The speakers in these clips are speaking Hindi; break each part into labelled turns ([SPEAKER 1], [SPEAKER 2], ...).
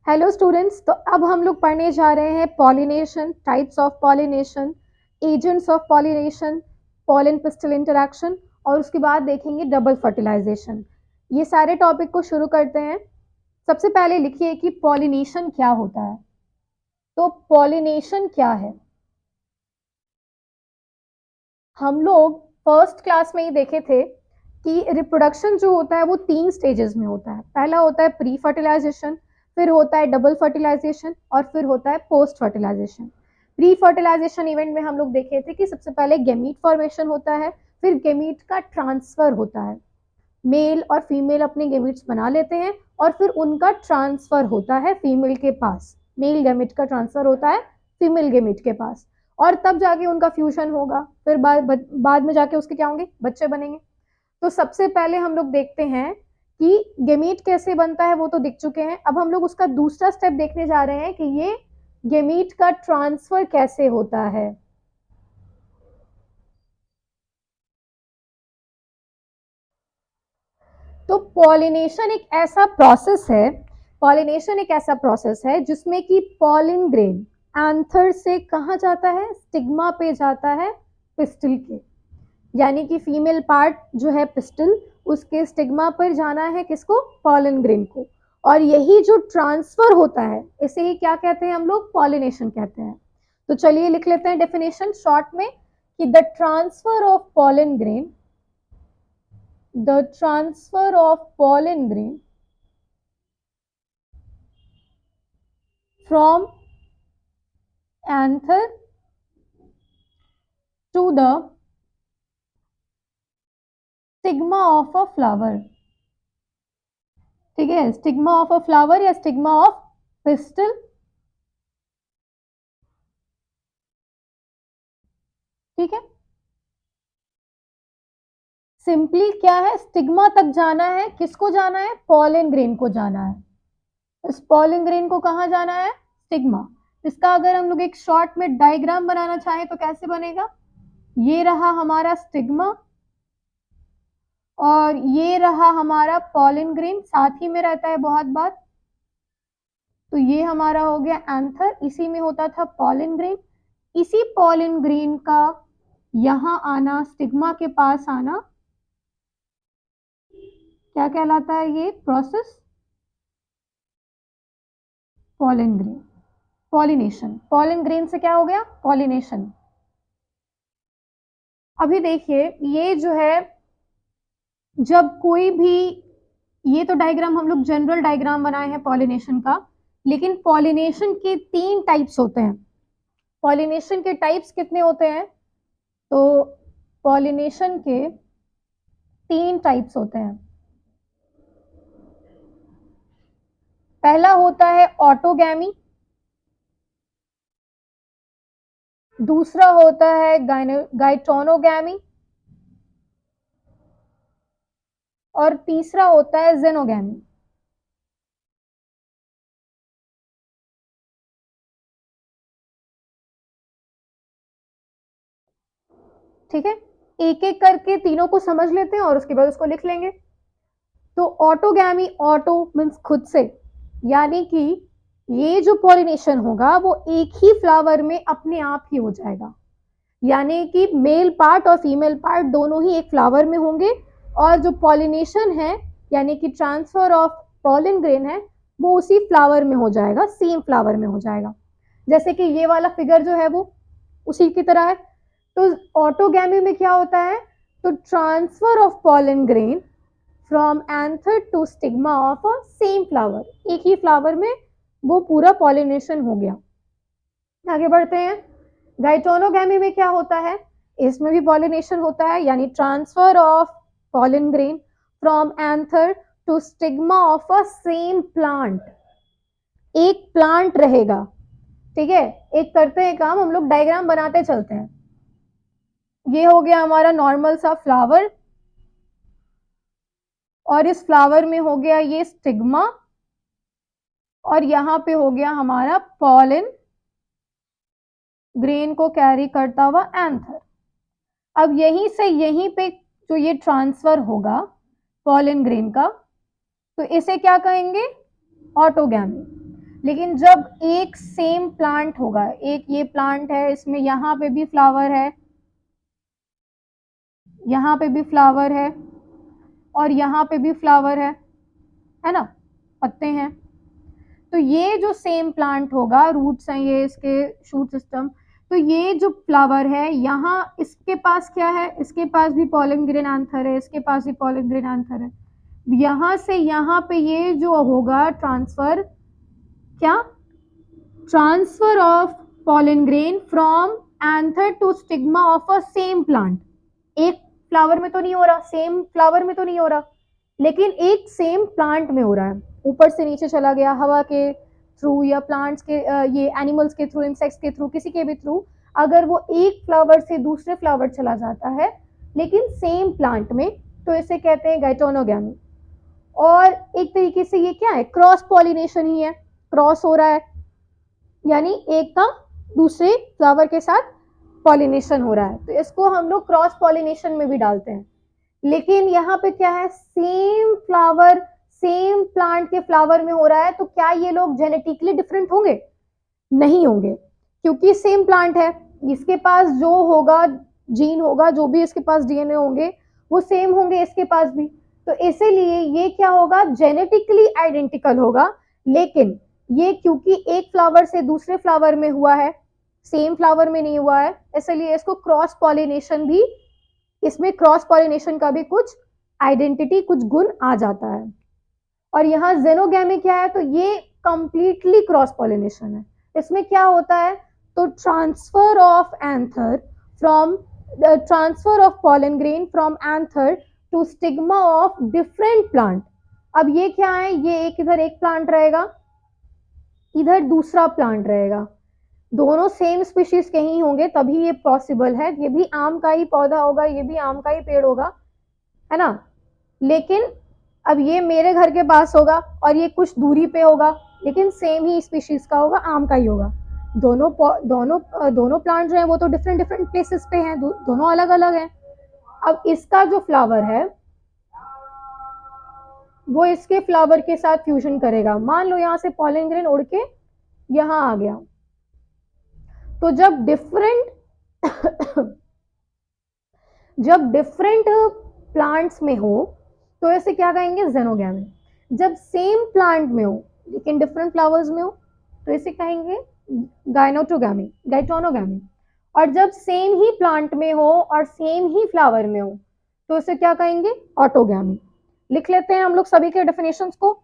[SPEAKER 1] हेलो स्टूडेंट्स, तो अब हम लोग पढ़ने जा रहे हैं pollination, types of pollination, agents of pollination, pollen pistol interaction और उसके बाद देखेंगे डबल फर्टिलाइजेशन। ये सारे टॉपिक को शुरू करते हैं। सबसे पहले लिखिए कि पॉलिनेशन क्या होता है। तो पॉलिनेशन क्या है? हम लोग फर्स्ट क्लास में ही देखे थे कि रिप्रोडक्शन जो होता है वो 3 स्टेजेस में होता है। पहला होता है प्री फर्टिलाइजेशन, फिर होता है डबल फर्टिलाइजेशन और फिर होता है post fertilization. Pre fertilization event में हम लोग देखे थे कि सबसे पहले गेमीट फॉर्मेशन होता है, फिर गेमीट का ट्रांसफर होता है। मेल और फीमेल अपने गेमीट्स बना लेते हैं और फिर उनका ट्रांसफर होता है फीमेल के पास। मेल गेमीट का ट्रांसफर होता है फीमेल गेमीट के पास और तब जाके उनका फ्यूजन होगा। फिर बाद में जाके उसके क्या होंगे, बच्चे बनेंगे। तो सबसे पहले हम लोग देखते हैं कि गेमीट कैसे बनता है, वो तो दिख चुके हैं। अब हम लोग उसका दूसरा स्टेप देखने जा रहे हैं कि ये गेमीट का ट्रांसफर कैसे होता है। तो पॉलिनेशन एक ऐसा प्रोसेस है जिसमें कि पॉलिन ग्रेन एंथर से कहाँ जाता है, स्टिग्मा पे जाता है पिस्टल के। यानी कि फीमेल पार्ट जो है पिस्टल, उसके स्टिग्मा पर जाना है किसको, पॉलन ग्रेन को। और यही जो ट्रांसफर होता है इसे ही क्या कहते हैं हम लोग, पॉलिनेशन कहते हैं। तो चलिए लिख लेते हैं डेफिनेशन शॉर्ट में कि the transfer of pollen grain from anther to the stigma of a flower। ठीक है, स्टिग्मा ऑफ अ फ्लावर या स्टिग्मा ऑफ पिस्टल। ठीक है, सिंपली क्या है, स्टिग्मा तक जाना है, किसको जाना है, पॉलन ग्रेन को जाना है। इस पॉलन ग्रेन को कहाँ जाना है, स्टिग्मा। इसका अगर हम लोग एक शॉर्ट में डायग्राम बनाना चाहें तो कैसे बनेगा, ये रहा हमारा स्टिग्मा और ये रहा हमारा पॉलन ग्रेन, साथ ही में रहता है बहुत बार। तो ये हमारा हो गया एंथर, इसी में होता था पॉलन ग्रेन। इसी पॉलन ग्रेन का यहां आना, स्टिग्मा के पास आना, क्या कहलाता है ये process, pollen grain, pollination. Pollen grain से क्या हो गया, पॉलिनेशन। अभी देखिए ये जो है, जब कोई भी, ये तो डायग्राम हम लोग जनरल डायग्राम बनाए हैं पॉलिनेशन का, लेकिन पॉलिनेशन के 3 टाइप्स होते हैं। पॉलिनेशन के टाइप्स कितने होते हैं, तो पॉलिनेशन के 3 टाइप्स होते हैं। पहला होता है ऑटोगैमी, दूसरा होता है गाइटोनोगैमी और तीसरा होता है जेनोगैमी। ठीक है, एक एक करके तीनों को समझ लेते हैं और उसके बाद उसको लिख लेंगे। तो ऑटोगैमी, ऑटो मीन्स खुद से, यानी कि ये जो पॉलिनेशन होगा वो एक ही फ्लावर में अपने आप ही हो जाएगा। यानी कि मेल पार्ट और फीमेल पार्ट दोनों ही एक फ्लावर में होंगे और जो पॉलिनेशन है यानी कि ट्रांसफर ऑफ पॉलन ग्रेन है वो उसी फ्लावर में हो जाएगा, सेम फ्लावर में हो जाएगा। जैसे कि ये वाला फिगर जो है वो उसी की तरह है। तो ऑटोगैमी में क्या होता है, तो transfer of pollen grain from anther to stigma of a same flower, एक ही फ्लावर में वो पूरा पॉलिनेशन हो गया। आगे बढ़ते हैं, गाइटोनोगैमी में क्या होता है, इसमें भी पॉलिनेशन होता है, यानी transfer of pollen grain from anther to stigma of a same plant, एक प्लांट रहेगा। ठीक है, एक करते हैं काम, हम लोग डायग्राम बनाते चलते हैं। ये हो गया हमारा नॉर्मल सा फ्लावर और इस फ्लावर में हो गया ये स्टिग्मा और यहां पे हो गया हमारा पॉलन ग्रेन को कैरी करता हुआ एंथर। अब यहीं से यहीं पे जो ये ट्रांसफर होगा पॉलन ग्रेन का, तो इसे क्या कहेंगे, ऑटोगैमी। लेकिन जब एक सेम प्लांट होगा, एक ये प्लांट है, इसमें यहाँ पे भी फ्लावर है, यहाँ पे भी फ्लावर है, और यहाँ पे भी फ्लावर है ना, पत्ते हैं। तो ये जो सेम प्लांट होगा, रूट्स हैं ये इसके, शूट सिस्टम, तो ये जो फ्लावर है यहाँ इसके पास क्या है, इसके पास भी पॉलन ग्रेन एंथर है, इसके पास भी पॉलन ग्रेन एंथर है। यहाँ से यहाँ पे ये जो होगा ट्रांसफर, क्या, transfer of pollen grain from anther to stigma of a same plant. एक फ्लावर में तो नहीं हो रहा, सेम फ्लावर में तो नहीं हो रहा, लेकिन एक सेम प्लांट में हो रहा है, ऊपर से नीचे चला गया हवा के थ्रू या प्लांट्स के ये एनिमल्स के थ्रू, इंसेक्ट्स के थ्रू, किसी के भी थ्रू, अगर वो एक फ्लावर से दूसरे फ्लावर चला जाता है लेकिन सेम प्लांट में, तो इसे कहते हैं गाइटोनोगैमी। और एक तरीके से ये क्या है, क्रॉस पॉलिनेशन ही है, क्रॉस हो रहा है, यानी एक का दूसरे फ्लावर के साथ पॉलिनेशन हो रहा है, तो इसको हम लोग क्रॉस पॉलिनेशन में भी डालते हैं। लेकिन यहाँ पे क्या है, सेम फ्लावर सेम प्लांट के फ्लावर में हो रहा है, तो क्या ये लोग जेनेटिकली डिफरेंट होंगे? नहीं होंगे, क्योंकि सेम प्लांट है, इसके पास जो होगा जीन होगा, जो भी इसके पास डीएनए होंगे वो सेम होंगे इसके पास भी, तो इसीलिए ये क्या होगा, जेनेटिकली आइडेंटिकल होगा। लेकिन ये क्योंकि एक फ्लावर से दूसरे फ्लावर में हुआ है, सेम फ्लावर में नहीं हुआ है, इसलिए इसको क्रॉस पॉलिनेशन भी, इसमें क्रॉस पॉलिनेशन का भी कुछ आइडेंटिटी, कुछ गुण आ जाता है। और यहाँ जेनोगैमी क्या है, तो ये कंप्लीटली क्रॉस पॉलिनेशन है। इसमें क्या होता है, तो transfer of anther from, transfer of pollen grain from anther to stigma of different plant. अब ये क्या है, ये एक इधर एक प्लांट रहेगा, इधर दूसरा प्लांट रहेगा, दोनों सेम स्पीशीज के ही होंगे तभी ये पॉसिबल है, ये भी आम का ही पौधा होगा, ये भी आम का ही पेड़ होगा, है ना। लेकिन अब ये मेरे घर के पास होगा और ये कुछ दूरी पे होगा, लेकिन सेम ही स्पीशीज का होगा, आम का ही होगा। दोनों प्लांट जो है वो तो डिफरेंट डिफरेंट प्लेसेस पे हैं, दोनों अलग अलग हैं। अब इसका जो फ्लावर है वो इसके फ्लावर के साथ फ्यूजन करेगा। मान लो यहाँ से पॉलन ग्रेन उड़ के यहाँ आ गया, तो जब डिफरेंट प्लांट्स में हो तो इसे क्या कहेंगे, जेनोगैमी। जब सेम प्लांट में हो लेकिन डिफरेंट फ्लावर्स में हो तो इसे कहेंगे गाइटोनोगैमी। और जब सेम ही प्लांट में हो और सेम ही फ्लावर में हो तो इसे क्या कहेंगे, ऑटोगैमी। लिख लेते हैं हम लोग सभी के डेफिनेशंस को।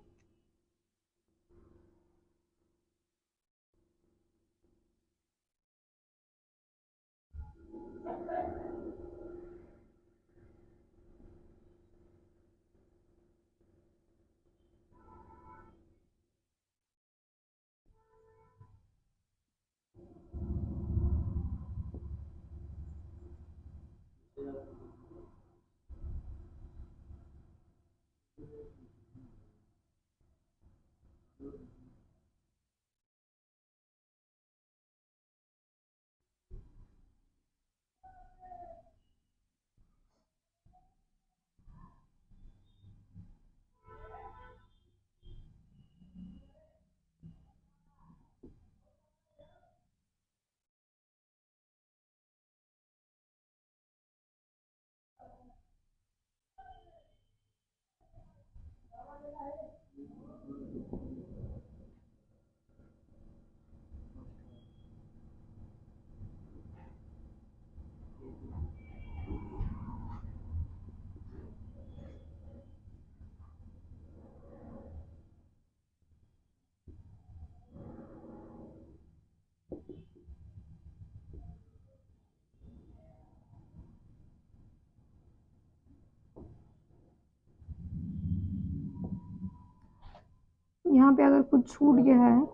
[SPEAKER 1] यहाँ पे अगर कुछ छूट गया है,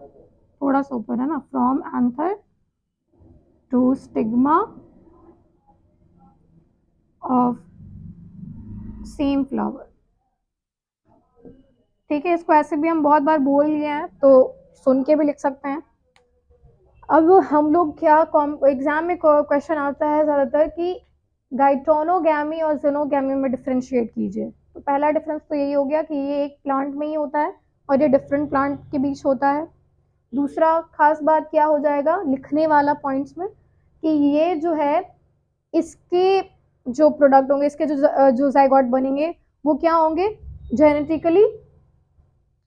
[SPEAKER 1] थोड़ा सा ऊपर है ना, from anther to stigma of same flower. ठीक है, इसको ऐसे भी हम बहुत बार बोल लिए हैं तो सुन के भी लिख सकते हैं। अब हम लोग क्या, एग्जाम में क्वेश्चन आता है ज़्यादातर कि गाइटोनोगैमी और जेनोगैमी में डिफ्रेंशिएट कीजिए। तो पहला डिफरेंस तो यही हो गया कि ये एक प्लांट में ही होता है और ये डिफरेंट प्लांट के बीच होता है। दूसरा खास बात क्या हो जाएगा लिखने वाला पॉइंट्स में कि ये जो है इसके जो प्रोडक्ट होंगे, इसके जो जाइगोट बनेंगे वो क्या होंगे जेनेटिकली,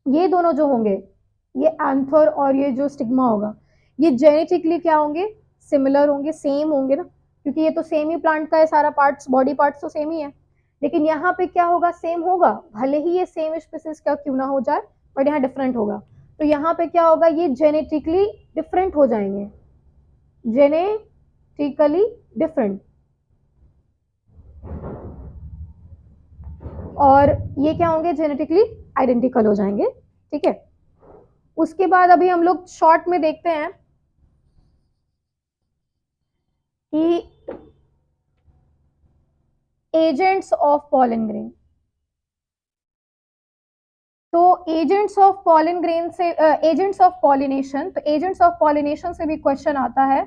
[SPEAKER 1] ये दोनों जो होंगे, ये एंथर और ये जो स्टिग्मा होगा, ये जेनेटिकली क्या होंगे सिमिलर होंगे, सेम होंगे ना, क्योंकि ये तो सेम ही प्लांट का है, सारा पार्ट्स बॉडी पार्ट्स तो सेम ही है। लेकिन यहाँ पे क्या होगा सेम होगा, भले ही ये सेम स्पीसीज का क्यों ना हो जाए, बट यहाँ डिफरेंट होगा। तो यहाँ पे क्या होगा, ये जेनेटिकली डिफरेंट हो जाएंगे, जेनेटिकली डिफरेंट, और ये क्या होंगे जेनेटिकली आइडेंटिकल हो जाएंगे। ठीक है, उसके बाद अभी हम लोग शॉर्ट में देखते हैं कि एजेंट्स ऑफ पॉलन ग्रेन। तो एजेंट्स ऑफ पॉलन ग्रेन से एजेंट्स ऑफ पॉलिनेशन, तो एजेंट्स ऑफ पॉलिनेशन से भी क्वेश्चन आता है,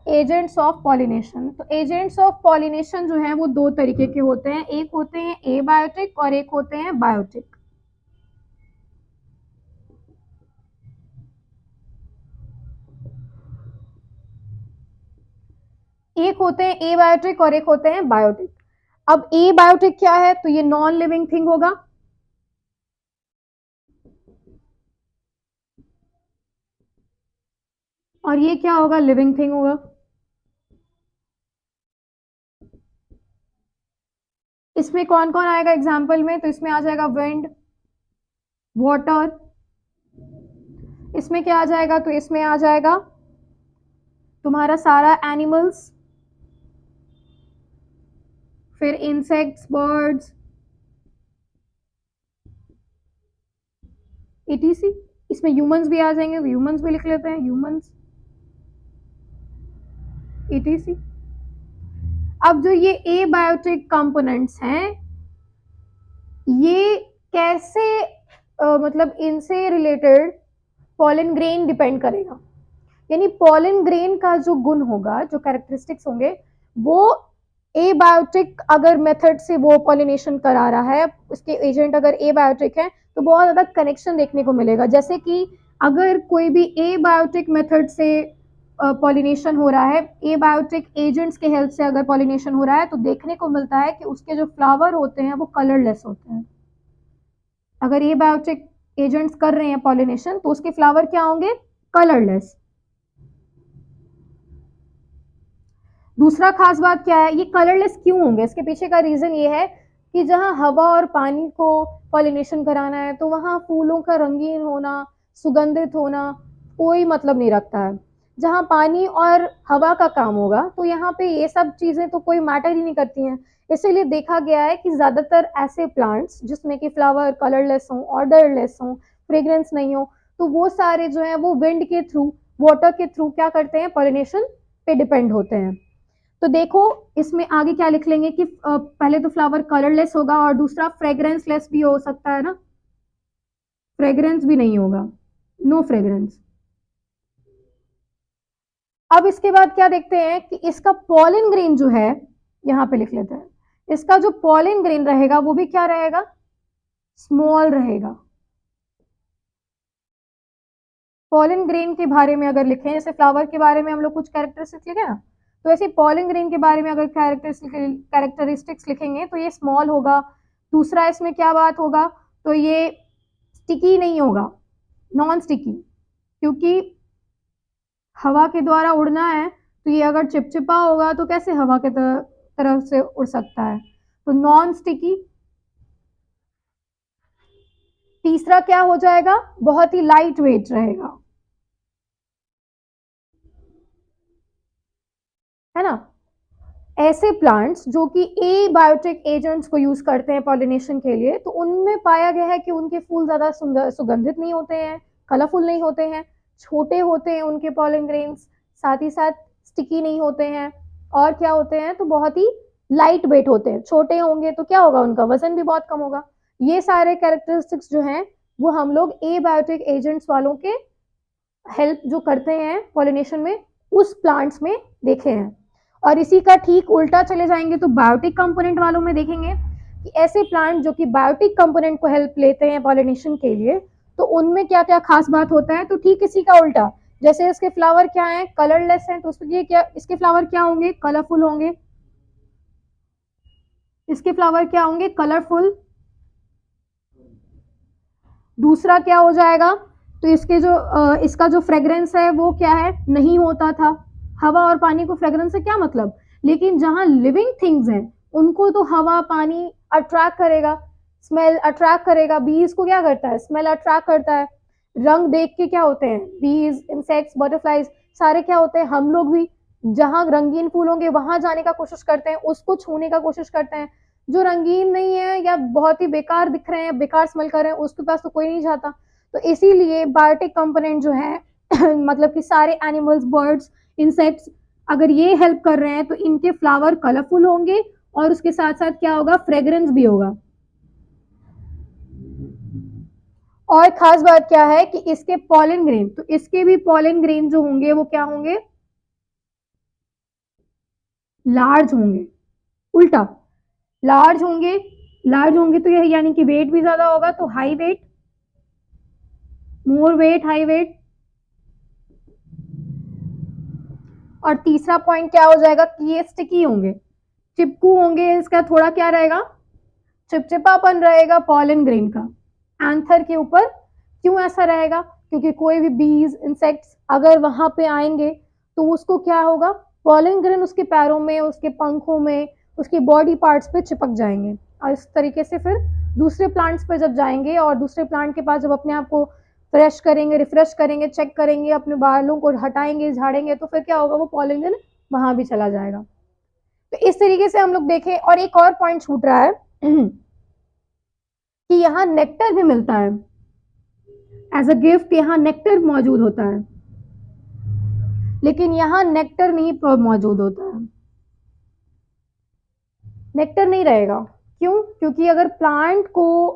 [SPEAKER 1] एजेंट्स ऑफ पॉलिनेशन। तो एजेंट्स ऑफ पॉलिनेशन जो है वो दो तरीके के होते हैं, एक होते हैं एबायोटिक और एक होते हैं बायोटिक। एक होते हैं एबायोटिक और एक होते हैं बायोटिक। अब एबायोटिक क्या है, तो ये नॉन लिविंग थिंग होगा, और ये क्या होगा लिविंग थिंग होगा। इसमें कौन कौन आएगा एग्जाम्पल में, तो इसमें आ जाएगा विंड, वाटर, इसमें क्या आ जाएगा, तो इसमें आ जाएगा तुम्हारा सारा एनिमल्स, फिर इंसेक्ट्स, बर्ड्स, etc। इसमें ह्यूमंस भी आ जाएंगे, ह्यूमंस भी लिख लेते हैं, ह्यूमंस, etc। अब जो ये एबायोटिक कंपोनेंट्स हैं, ये कैसे मतलब इनसे रिलेटेड पॉलन ग्रेन डिपेंड करेगा, यानी पॉलन ग्रेन का जो गुण होगा, जो कैरेक्टरिस्टिक्स होंगे, वो एबायोटिक अगर मेथड से वो पॉलिनेशन करा रहा है, उसके एजेंट अगर एबायोटिक है, तो बहुत ज्यादा कनेक्शन देखने को मिलेगा। जैसे कि अगर कोई भी एबायोटिक मेथड से पॉलिनेशन हो रहा है, एबायोटिक एजेंट्स के हेल्प से अगर पॉलिनेशन हो रहा है, तो देखने को मिलता है कि उसके जो फ्लावर होते हैं वो कलरलेस होते हैं। अगर एबायोटिक एजेंट्स कर रहे हैं पॉलिनेशन, तो उसके फ्लावर क्या होंगे कलरलेस। दूसरा खास बात क्या है, ये कलरलेस क्यों होंगे, इसके पीछे का रीजन ये है कि जहां हवा और पानी को पॉलिनेशन कराना है, तो वहां फूलों का रंगीन होना, सुगंधित होना कोई मतलब नहीं रखता है। जहां पानी और हवा का काम होगा, तो यहाँ पे ये सब चीजें तो कोई मैटर ही नहीं करती हैं। इसीलिए देखा गया है कि ज्यादातर ऐसे प्लांट्स जिसमें कि फ्लावर कलरलेस हो, ऑर्डरलेस हो, फ्रेग्रेंस नहीं हो, तो वो सारे जो है वो विंड के थ्रू, वाटर के थ्रू क्या करते हैं, पॉलिनेशन पे डिपेंड होते हैं। तो देखो इसमें आगे क्या लिख लेंगे कि पहले तो फ्लावर कलरलेस होगा, और दूसरा फ्रेग्रेंस लेस भी हो सकता है ना, फ्रेग्रेंस भी नहीं होगा, नो फ्रेग्रेंस। अब इसके बाद क्या देखते हैं कि इसका पॉलन ग्रेन जो है, यहां पे लिख लेते हैं, इसका जो पॉलन ग्रेन रहेगा वो भी क्या रहेगा, स्मॉल रहेगा। पॉलन ग्रेन के बारे में अगर लिखें, जैसे फ्लावर के बारे में हम लोग कुछ कैरेक्टरिस्टिक्स लिखे ना, तो ऐसे पॉलन ग्रेन के बारे में अगर कैरेक्टरिस्टिक्स लिखेंगे तो ये स्मॉल होगा। दूसरा इसमें क्या बात होगा, तो ये स्टिकी नहीं होगा, नॉन स्टिकी, क्योंकि हवा के द्वारा उड़ना है, तो ये अगर चिपचिपा होगा तो कैसे हवा के तरफ से उड़ सकता है, तो नॉन स्टिकी। तीसरा क्या हो जाएगा, बहुत ही लाइट वेट रहेगा, है ना। ऐसे प्लांट्स जो कि एबायोटिक एजेंट्स को यूज करते हैं पॉलिनेशन के लिए, तो उनमें पाया गया है कि उनके फूल ज्यादा सुगंधित नहीं होते हैं, कलरफुल नहीं होते हैं, छोटे होते हैं उनके पॉलन ग्रेन्स, साथ ही साथ स्टिकी नहीं होते हैं, और क्या होते हैं, तो बहुत ही लाइट वेट होते हैं। छोटे होंगे तो क्या होगा, उनका वजन भी बहुत कम होगा। ये सारे कैरेक्टरिस्टिक्स जो हैं वो हम लोग एबायोटिक एजेंट्स वालों के हेल्प जो करते हैं पॉलिनेशन में, उस प्लांट्स में देखे हैं। और इसी का ठीक उल्टा चले जाएंगे तो बायोटिक कंपोनेंट वालों में देखेंगे कि ऐसे प्लांट जो कि बायोटिक कंपोनेंट को हेल्प लेते हैं पॉलिनेशन के लिए, तो उनमें क्या क्या खास बात होता है, तो ठीक इसी का उल्टा, जैसे इसके फ्लावर क्या है, कलरलेस है, तो उसके क्या, इसके फ्लावर क्या होंगे, कलरफुल होंगे, इसके फ्लावर क्या होंगे, कलरफुल। दूसरा क्या हो जाएगा, तो इसके जो इसका जो फ्रेग्रेंस है वो क्या है, नहीं होता था। हवा और पानी को फ्रेग्रेंस से क्या मतलब, लेकिन जहां लिविंग थिंग्स हैं उनको तो हवा पानी अट्रैक्ट करेगा, स्मेल अट्रैक्ट करेगा। बीज को क्या करता है, स्मेल अट्रैक्ट करता है। रंग देख के क्या होते हैं, बीज, इंसेक्ट्स, बटरफ्लाइज, सारे क्या होते हैं, हम लोग भी जहां रंगीन फूल होंगे वहां जाने का कोशिश करते हैं, उसको छूने का कोशिश करते हैं। जो रंगीन नहीं है या बहुत ही बेकार दिख रहे हैं, बेकार स्मेल कर रहे हैं, उसके पास तो कोई नहीं जाता। तो इसीलिए बायोटिक कंपोनेंट जो है मतलब कि सारे एनिमल्स, बर्ड्स, इंसेक्ट्स, अगर ये हेल्प कर रहे हैं तो इनके फ्लावर कलरफुल होंगे और उसके साथ साथ क्या होगा, फ्रेग्रेंस भी होगा। और खास बात क्या है कि इसके पॉलन ग्रेन, तो इसके भी पॉलन ग्रेन जो होंगे वो क्या होंगे, लार्ज होंगे। उल्टा, लार्ज होंगे, लार्ज होंगे तो यह यानी कि वेट भी ज्यादा होगा, तो high wait, more weight, high wait. और तीसरा पॉइंट क्या हो जाएगा कि ये स्टिकी होंगे, चिपकू होंगे, इसका थोड़ा क्या रहेगा, चिपचिपापन रहेगा पॉलन ग्रेन का एंथर के ऊपर। क्यों ऐसा रहेगा, क्योंकि कोई भी बीज, इंसेक्ट्स अगर वहां पे आएंगे तो उसको क्या होगा, पॉलन ग्रेन उसके पैरों में, उसके पंखों में, उसकी बॉडी पार्ट्स पे चिपक जाएंगे, और इस तरीके से फिर दूसरे प्लांट्स पे जब जाएंगे और दूसरे प्लांट के पास जब अपने आप को फ्रेश करेंगे, रिफ्रेश करेंगे, चेक करेंगे, अपने बालों को हटाएंगे, झाड़ेंगे, तो फिर क्या होगा, वो पॉलन ग्रेन वहां भी चला जाएगा। तो इस तरीके से हम लोग देखें। और एक और पॉइंट छूट रहा है कि यहाँ नेक्टर भी मिलता है एज अ गिफ्ट, यहाँ नेक्टर मौजूद होता है, लेकिन यहाँ नेक्टर नहीं मौजूद होता है, नेक्टर नहीं रहेगा। क्यों, क्योंकि अगर प्लांट को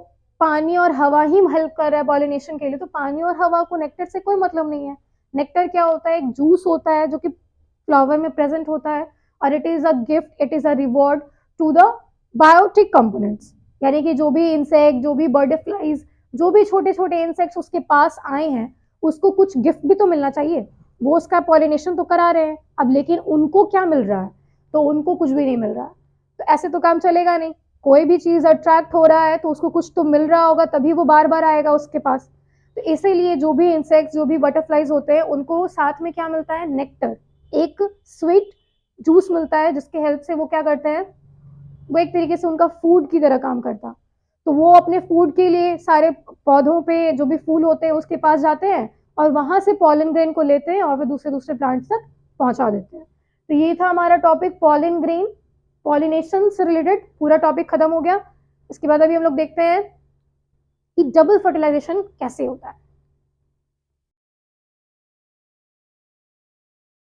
[SPEAKER 1] पानी और हवा ही हेल्प कर रहा है पॉलिनेशन के लिए, तो पानी और हवा को नेक्टर से कोई मतलब नहीं है। नेक्टर क्या होता है, एक जूस होता है जो कि फ्लावर में प्रेजेंट होता है, और it is a gift, it is a reward to the biotic components, यानी कि जो भी इंसेक्ट, जो भी बटरफ्लाइज, जो भी छोटे छोटे इंसेक्ट्स उसके पास आए हैं, उसको कुछ गिफ्ट भी तो मिलना चाहिए। वो उसका पॉलिनेशन तो करा रहे हैं अब, लेकिन उनको क्या मिल रहा है, तो उनको कुछ भी नहीं मिल रहा है। तो ऐसे तो काम चलेगा नहीं, कोई भी चीज अट्रैक्ट हो रहा है तो उसको कुछ तो मिल रहा होगा, तभी वो बार बार आएगा उसके पास। तो इसीलिए जो भी इंसेक्ट्स, जो भी बटरफ्लाइज होते हैं, उनको साथ में क्या मिलता है, नेक्टर, एक स्वीट जूस मिलता है, जिसके हेल्प से वो क्या करते हैं, वो एक तरीके से उनका फूड की तरह काम करता। तो वो अपने फूड के लिए सारे पौधों पे जो भी फूल होते हैं उसके पास जाते हैं, और वहां से पॉलन ग्रेन को लेते हैं और फिर दूसरे दूसरे प्लांट्स तक पहुंचा देते हैं। तो ये था हमारा टॉपिक पॉलन ग्रेन, पॉलिनेशन से रिलेटेड पूरा टॉपिक खत्म हो गया। इसके बाद अभी हम लोग देखते हैं कि डबल फर्टिलाइजेशन कैसे होता है।